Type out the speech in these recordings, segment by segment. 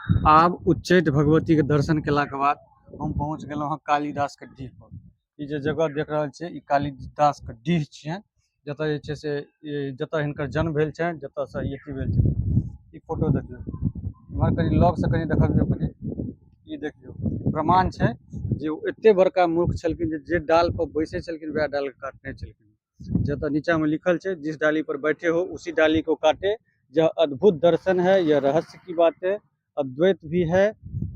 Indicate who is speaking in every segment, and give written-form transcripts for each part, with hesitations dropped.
Speaker 1: आब उच्चैठ भगवती के दर्शन केला के बाद हम पहुंच गेलहुं हँ कालिदास के डीह पर। ई जे जगह देख रहल छियै ई कालिदास के डीह छियनि, जतऽ जे छै से जतऽ हिनकर जन्म भेल छनि, जतऽ से ई अथी भेल छनि। ई फोटो देखियौ, इम्हर कनी लग से कनी देखबियौ कनी। ई देखियौ प्रमाण छै जे ओ एते बड़का मूर्ख छलखिन जे डाल पर बैसे छलखिन वएह डाल के काटने छलखिन। जतऽ नीचा में लिखल छै जिस डाली पर बैठे हो उसी डाली को काटे। यह अद्भुत दर्शन है, यह रहस्य की बात है। अद्वैत भी है,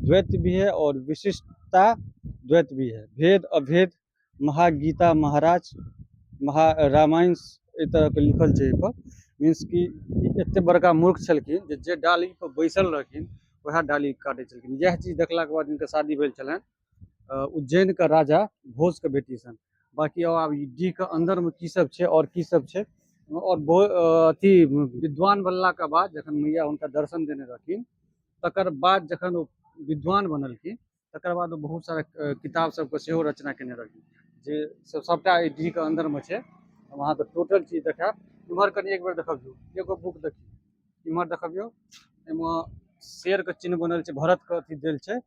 Speaker 1: द्वैत भी है और विशिष्टता द्वैत भी है। भेद अभेद महागीता महाराज महा रामायण एहि तरह के लिखल छै एहि पर। मीन्स कि एते बड़का मूर्ख छलखिन जे डाली पर बैसल रहखिन वएह डाली काटे छलखिन। यह चीज देखला के बाद हिनकर शादी भेल छलनि उज्जैन के राजा भोज के बेटी सन। बाकी आब ई डीह के अंदर में की सब छै और की सब छै और अथी विद्वान बनला के बाद जखन मैया हुनका दर्शन देने रहथिन तकर बाद जखन ओ विद्वान बनलखिन तकर बाद ओ बहुत सारा किताब सबके सेहो रचना केने रहथिन जे सबटा एहि डीह के अंदर में छै। हम अहाँके टोटल चीज देखायब। इम्हर कनी एक बेर देखबियौ, एगो बुक देखियौ, इम्हर देखबियौ, एहिमे शेर के चिन्ह बनल छै, भरत के अथी देल छै,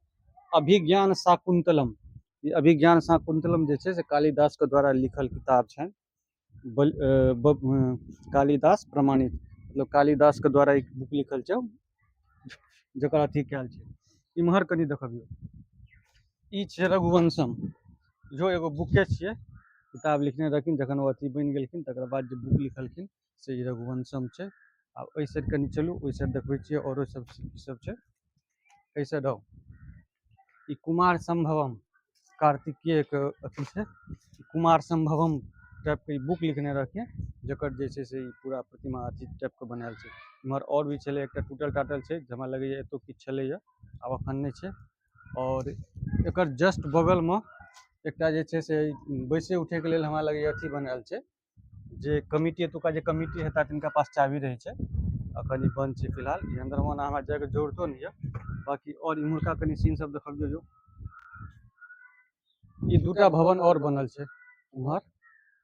Speaker 1: अभिज्ञान शाकुंतलम। ई अभिज्ञान शाकुंतलम जे छै से कालिदास के द्वारा लिखल किताब छनि। कालिदास प्रमाणित मतलब कालिदास के द्वारा एक बुक लिखल छै जकर अथी कयल छै। इम्हर कनी देखबियौ, ई छै रघुवंशम, जो एगो बुके छियै, किताब लिखने रहखिन जखन ओ अथी बनि गेलखिन तकर बाद जे बुक लिखलखिन से ई रघुवंशम छै। आब एहि साइड कनी चलू, ओहि साइड देखबै छियै औरो सब की सब छै। एहि साइड आउ, ई कुमार संभवम कार्तिकेय के अथी छै। कुमार संभवम टाइप के बुक लिखने रहथिन जकर जे छै से ई पूरा प्रतिमा अथी टाइप के बनायल छै। इम्हर और भी छलै, एकटा टूटल टाटल छै, हमरा लगैया एतौ किछु छलैया, आब अखन नहि छै। और एकर जस्ट बगल में एकटा जे छै से बैसे उठे के लेल हमरा लगैया अथी बनायल छै, जे कमिटी एतुका जे कमिटी हेता तिनका पास चाभी रहै छै। अखन ई बंद छै फिलहाल, ई अंदर में हमरा जाके जरूरतो नहीं है। बाकी और इम्हुरका कनी सीन सब देखबियौ जो, ई दूटा भवन और बनल छै, उम्हर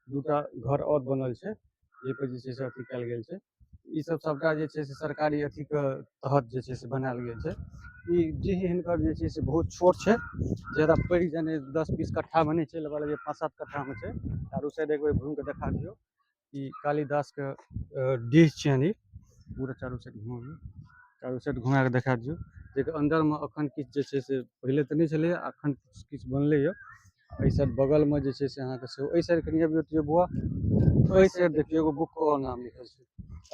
Speaker 1: दूटा घर और बनल छै जे पर जे छै से अथी कयल गेल छै। ई सब सबटा जे छै से सरकारी अथी के तहत जे छै से बनायल गेल छै। ई डीह हिनकर जे छै से बहुत छोट छै, ज्यादा पैघ जने 10-20 कट्ठा में नहीं छै, लगभग 5-7 कट्ठा में छै। चारू साइड एक बेर घूम के देखा दियौ, ई कालिदास के डीह छियनि। ई पूरा चारू साइड घुमाबियौ, चारू साइड घुमा के देखा दियौ जे अंदर में अखन किछु जे छै से पहिले तऽ नहीं छलैया, अखन किछु बनलैया। एहि साइड बगल में जे छै से अहाँके सेहो एहि साइड कनी अबियौ तो बौआ, एहि साइड देखियौ एगो बुक और नाम लिखल छै,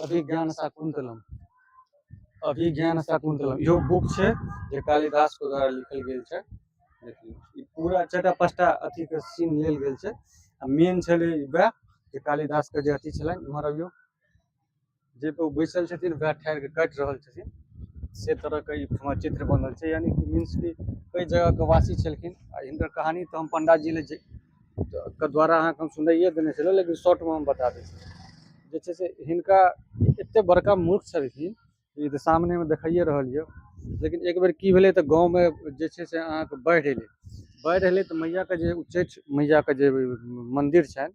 Speaker 1: अभिज्ञान शाकुंतलम। अभिज्ञान शाकुंतलम इहो बुक छै जे कालिदास के द्वारा लिखल गेल छै। देखियौ ई पूरा 4टा-5टा अथी के सीन लेल गेल छै आ मेन छलै वएह जे कालिदास के जे अथी छलनि। इम्हर अबियौ, जे पे बैसल छथिन वएह ठाढ़ि के काटि रहल छथिन, से तरह के ई चित्र बनल छै। यानी कि मीन्स कि कई जगह के वासी छलखिन आ हिनकर कहानी तो हम पंडा जी के द्वारा अहाँके हम सुनाइए देने छलहुँ, लेकिन शॉर्ट में हम बता दै छी। जे छै से हिनका एते बड़का मूर्ख छलखिन, ई तऽ सामने में देखाइए रहल यऽ। लेकिन एक बेर की भेलै तऽ गाँव में जे छै से अहाँके बाढ़ि एलै। बाढ़ि एलै तऽ मैया के जे उच्चैठ मैया के जे मंदिर छनि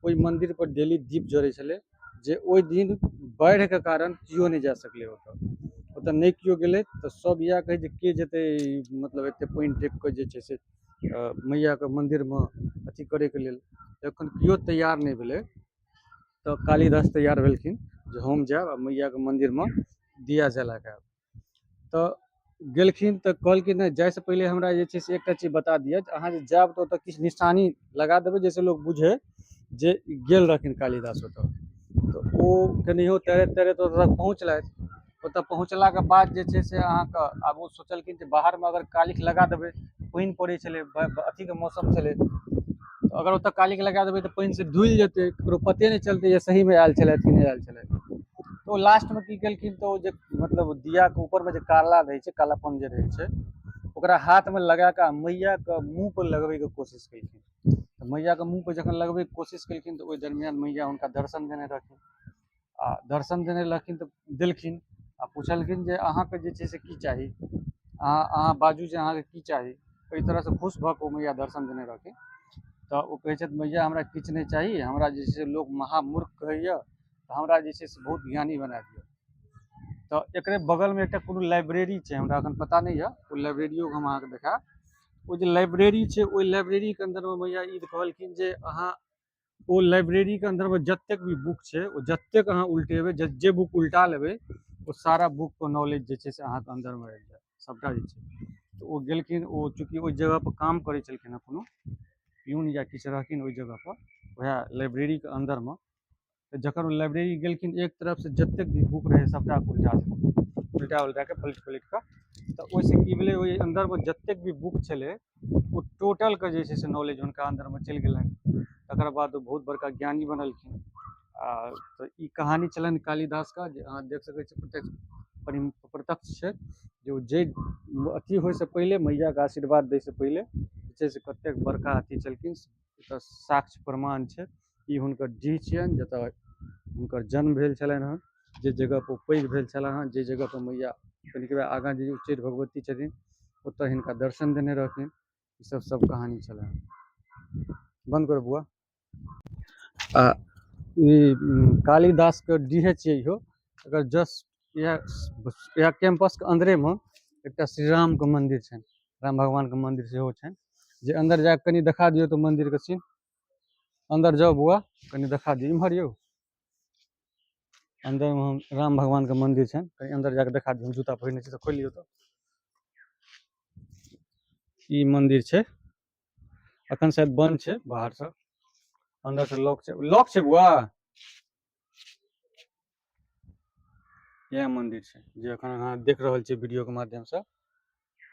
Speaker 1: ओहि मंदिर पर डेली दीप जड़ै छलै, जे ओहि दिन बाढ़ि के कारण केओ नहीं जा सकलै ओतऽ नहीं केओ गेलै तऽ सब इएह कहै जे के जेतै मतलब एते पानि ढेक कऽ जे छै से मैया के मंदिर में अथी करे के लेल। जखन केओ तैयार नहीं भेलै तऽ कालिदास तैयार भेलखिन जे हम जायब आ मैया के मंदिर में दिया जला के आयब। तऽ गेलखिन तऽ कहलखिन नहीं, जाय से पहिले हमरा जे छै से एकटा चीज बता दिअ, अहाँ जे जायब तऽ ओतऽ किछु निशानी लगा देबै जाहिसँ लोक बुझै जे गेल रहथिन कालिदास ओतऽ। तऽ ओ केनाहियो तैरैत तैरैत ओतऽ तक पहुँचलथि। ओतऽ पहुँचलाके बाद जे छै से अहाँके आब ओ सोचलखिन जे बाहरमे अगर कालिख लगा देबै, पानि पड़ै छलै, अथीके मौसम छलै, तऽ अगर ओतऽ कालिख लगा देबै तऽ पानि से धुलि जेतै, ककरो पते नहीं चलतै जे सहीमे आयल छलथि कि नहीं आयल छलथि। तो लास्ट में की केलखिन तो जे मतलब दिया के ऊपर में जे काला रहे छै, कालापन जे रहे छै, ओकरा हाथ में लगा के मैया के मुंह पर लगबे के कोशिश केलखिन। तऽ मैया के मुंह पर जखन लगबे के कोशिश केलखिन तऽ ओहि दरमियान मैया हुनका दर्शन देने रहथिन। आ दर्शन देने रहथिन तऽ देलखिन आ पुछलखिन जे अहाँके जे छै से की चाही, अहाँ बाजू जे अहाँके की चाही। एहि तरह से खुश भऽ कऽ मैया दर्शन देने रहथिन। तऽ ओ कहै छथि मैया हमरा किछु नहीं चाही, हमरा जे छै से लोक महामूर्ख कहैया, तऽ हमरा जे छै से बहुत ज्ञानी बना दिअ। तो एकरे बगल में एक कोनो लाइब्रेरी छै, हमरा अखन पता नहीं है, वो लाइब्रेरियो हम अहाँके देखा। वो जो लाइब्रेरी छै, ओहि लाइब्रेरी के अंदर में मैया ई कहलखिन जे अहाँ ओ लाइब्रेरी के अंदर में जतेक भी बुक छै, ओ जतेक अहाँ उल्टेबै, जे बुक उल्टा लेबै, वो सारा बुक के नॉलेज जे छै से अहाँके अंदर में आबि जायत, सबटा जे छै। तो ओ गेलखिन, ओ चूँकि ओहि जगह पर काम करै छलखिन हँ, कोनो प्यून या किछु रहखिन ओहि जगह पर, वएह लाइब्रेरी के अंदर में। तो जखन ओ लाइब्रेरी गेलखिन, एक तरफ से जतेक भी बुक रहे सबटा उल्टा देलखिन, उल्टा उल्टा के पलट पलट के। तो ओहिसे की भेलै, ओहि अंदर में जतेक भी बुक छलै, ओ टोटल के जे छै से नॉलेज हुनका अंदर में चलि गेलनि। तकर बाद ओ बहुत बड़का ज्ञानी बनलखिन। तो ई कहानी छलनि कालिदास का, जे अहाँ देख सकै छी, प्रत्यक्ष छै जे जे अथी होइसँ पहिले, मैयाके आशीर्वाद दैसँ पहिले जे छै से कतेक बड़का अथी छलखिन। एतऽ साक्ष्य प्रमाण छै, ई हुनकर डीह छियनि जतऽ हुनकर जन्म भेल छलनि हँ, जे जगह पर पैघ भेल छलनि हँ, जे जगह पर मैया कनिकबे आगाँ जे उच्चैठ भगवती छथिन, ओतऽ हिनका दर्शन देने रहथिन। ई सब कहानी छलै। बंद करो बुआ। आ ई कालिदास के डीहे छियै इहो। अगर जस्ट यह कैंपस के अंदरे में एकटा श्री राम के मंदिर छनि, राम भगवान के मंदिर सेहो छनि, जे अंदर जाके कनि देखा दियौ तो मंदिर के सीन। अंदर जाओ बुआ, कनि देखा दियौ इम्हर यौ। अंदर में राम भगवान के मंदिर छनि, कनि अंदर जाके देखा दियौ। जूता पहिरने छी तऽ खोल लियौ तो। ई मंदिर छै, अखन शायद बंद छै बाहर से, अंदर से लॉक छै। लॉक छै बुआ। यह मंदिर छै जे अखन अहाँ देख रहल छियै वीडियो के माध्यम से,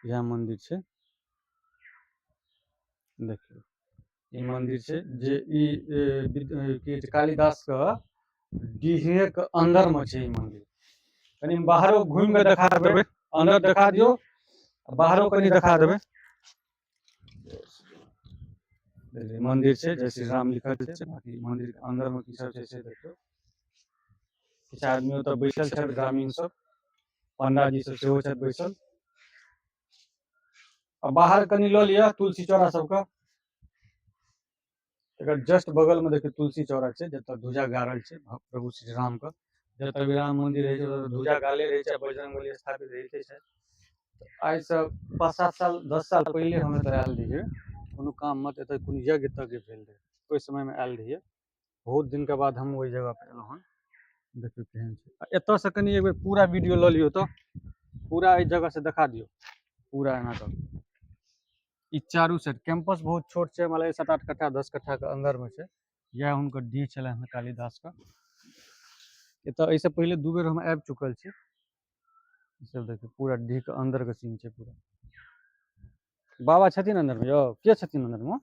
Speaker 1: यह मंदिर छै। देखियौ ई मंदिर छै, जे ई कालिदास के डीहे के अंदर में छै ई मंदिर। कनि बाहरो घूम के देखा देबै, अंदर देखा दियौ, बाहरो कनि देखा देबै। मंदिर छै, जय श्री राम लिखल छै। बाकी मंदिर के अंदर में की सब छै से देखियौ। किछु आदमी ओतऽ बैसल छथि, ग्रामीण सब, पंडाजी सब सेहो छथि बैसल। आ बाहर कनि लऽ लिअ तुलसी चौरा सबके। एकर जस्ट बगल में देखियौ तुलसी चौरा छै, जतऽ ध्वजा गाड़ल छै प्रभु श्री राम के। जतऽ भी राम मंदिर रहै छै ओतऽ ध्वजा गाड़ले रहै छै, बजरंगबली स्थापित रहिते छै। आइ से 5-7 साल 10 साल पहिले हम एतऽ आयल रहियै, कोनो काम में, एतऽ कोनो यज्ञ तज्ञ भेल रहै, ओहि समय में आयल रहियै। बहुत दिन के बाद हम ओहि जगह पे एलहुँ हन। देखियौ केहन छै। एतऽ से कनि एक बेर पूरा वीडियो लऽ लियौ तऽ, पूरा एहि जगह से देखा दियौ पूरा एना कऽ। ई चारू साइड कैंपस बहुत छोट छै, मतलब 7-8 कट्ठा 10 कट्ठा के अंदर में छै। यह हुनकर डीह छलनि हँ कालिदास का। एतऽ एहिसँ पहिले 2 बेर हम आबि चुकल छी। ई सब देखियौ पूरा डीह के अंदर के सीन छै पूरा। बाबा छथिन अंदर में यौ? के छथिन अंदर में?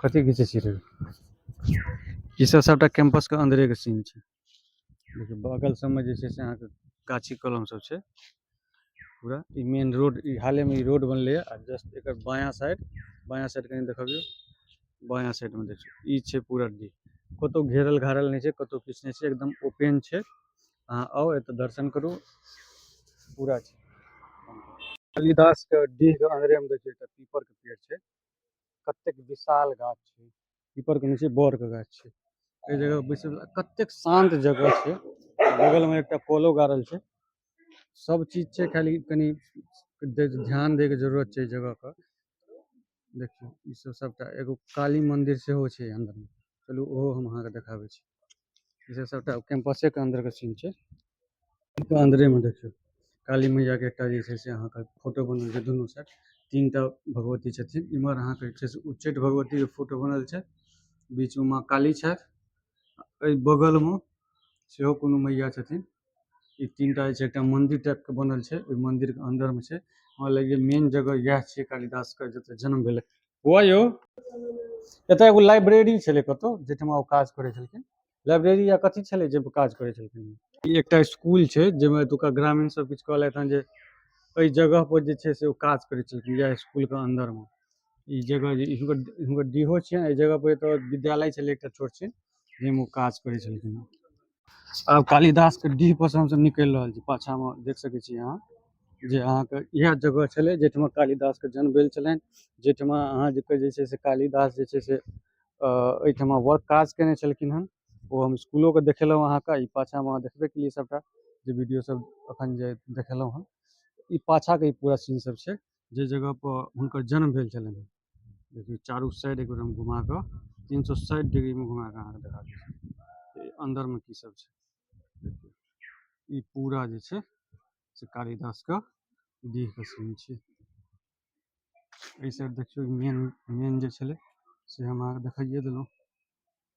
Speaker 1: कथी घिचै छी रे? ई सब सबटा कैंपस के अंदरे के सीन छै। देखियौ बगल सब में जे छै से अहाँके गाछी कलम सब छै पूरा। ई मेन रोड, ई हाले में ई रोड बनलै है। आ जस्ट एकर बायां साइड कनि देखबियौ, बायां साइड में देखियौ ई छै पूरा डीह। कतौ घेरल घारल नहीं छै, कतौ किछु नहीं छै, एकदम ओपन छै। अहाँ आउ एतऽ दर्शन करू, पूरा छै। कालिदास के डीह के अंदरे में देखियौ एकटा पीपर के पेड़ छै, कतेक विशाल गाछ छै। पीपर के नीचे बर के गाछ छै। एहि जगह बैसल कतेक शांत जगह छै। बगल में एकटा पोलो गाड़ल छै। सब चीज छै, खाली कनि ध्यान दै के जरूरत छै एहि जगह पर। देखियौ ई सब सबटा, एगो काली मंदिर सेहो छै अंदर में। चलू ओहो हम अहाँके देखाबै छी। ई सब सबटा कैंपसे के अंदर के सीन छै। अंदरे में देखियौ काली मैया के एकटा जे छै से अहाँके फोटो बनल छै दुनू साइड। 3टा भगवती छथिन। इम्हर अहाँके जे छै से उच्चैठ भगवती के फोटो बनल छै, बीच में माँ काली छथि, एहि बगल में सेहो कोनो मैया छथिन। ई 3टा जे छै एकटा मंदिर टाइप के बनल छै, ओहि मंदिर के अंदर में छै। हमरा लगैये मेन जगह इएह छियै कालिदास के, जतऽ जन्म भेलै। बौआ यौ, एतऽ एगो लाइब्रेरी छलै कतौ, जाहिठमा ओ काज करै छलखिन। लाइब्रेरी या कथी छलै जे काज करै छलखिन? ई एकटा स्कूल छै, जाहिमे एतुका ग्रामीण सब किछु कहलथि हन जे एहि जगह पर जे छै से ओ काज करै छलखिन, इएह स्कूल के अंदर में। ई जगह जे हुनकर डीहो छियनि, एहि जगह पर एतऽ विद्यालय छलै एकटा छोट छिन, जाहिमे ओ काज करै छलखिन। आब कालिदास के डीह पर से हमसब निकलि रहल छी। पाछा में देख सकै छी अहाँ जे अहाँके इएह जगह छलै जाहिठमा कालिदास के जन्म भेल छलनि। जाहिठमा अहाँ जे छै से कालिदास जे छै से एहिठमा वर्क काज केने छलखिन हन। ओ हम स्कूलो के देखेलहुँ अहाँके, ई पाछाँमे अहाँ देखबे केलियै सबटा जे वीडियो सब अखन जे देखेलहुँ हँ। ई पाछाके ई पूरा सीन सब छै, जे जगह पर हुनकर जन्म भेल छलनि हँ। देखियौ चारू साइड एक बेर हम घुमा कऽ 360 डिग्रीमे घुमा कऽ अहाँके देखा दै छी। अंदरमे की सब छै देखियौ, ई पूरा जे छै से कालिदासके डीहके सीन छै। एहि साइड देखियौ मेन जे छलै से हम अहाँके देखाइए देलहुँ।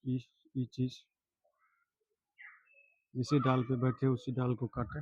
Speaker 1: ई चीज़, इसी डाल पे बैठे उसी डाल को काटे।